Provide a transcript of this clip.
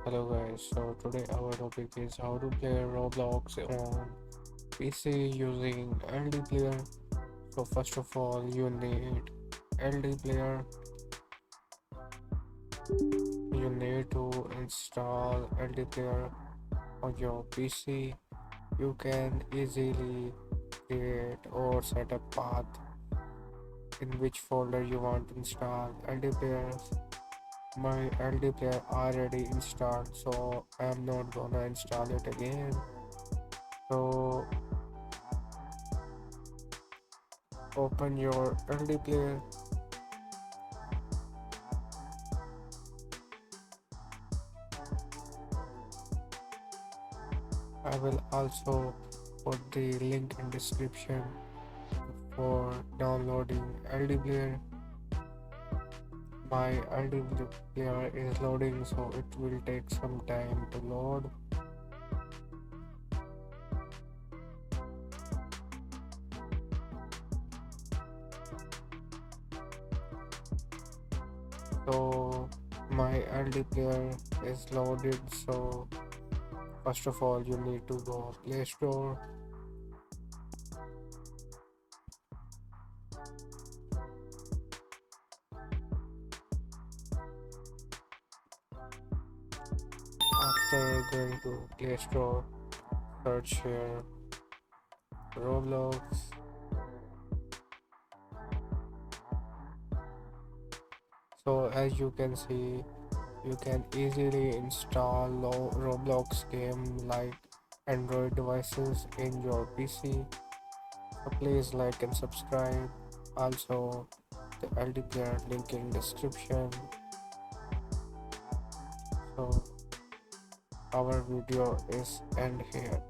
Hello guys, so today our topic is how to play Roblox on PC using LD player. So first of all you need LD player. You need to install LD player on your PC. You can easily create or set a path in which folder you want to install LD players. My LD player already installed, so I'm not gonna install it again. So open your LD player. I will also put the link in description for downloading LD player. My LD player is loading, so it will take some time to load. So my LD player is loaded, so first of all you need to go Play Store. After going to Play Store, search here Roblox. So as you can see, you can easily install Roblox game like Android devices in your PC. So please like and subscribe. Also the LD player link in description. So our video is end here.